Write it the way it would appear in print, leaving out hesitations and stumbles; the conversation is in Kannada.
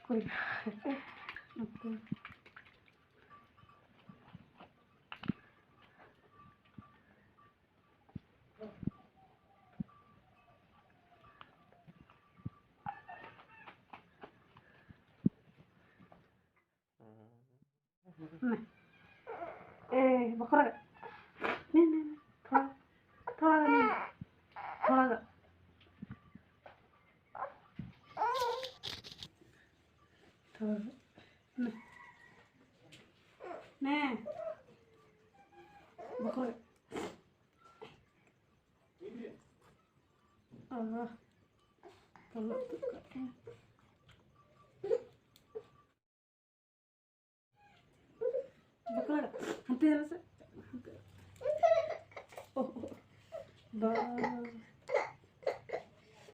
ಕುರಿ ಮತ್ತು ಬಕ್ರಾಗ ನೀನು ತೊಳಗ ನೀನು ತೊಳಗ ತೊಳಗ ನೇ ಬಕ್ರಾಗ ಬಕ್ರಾಗ ಅಂತಿದ್ರ ಸರ್ ಬಾ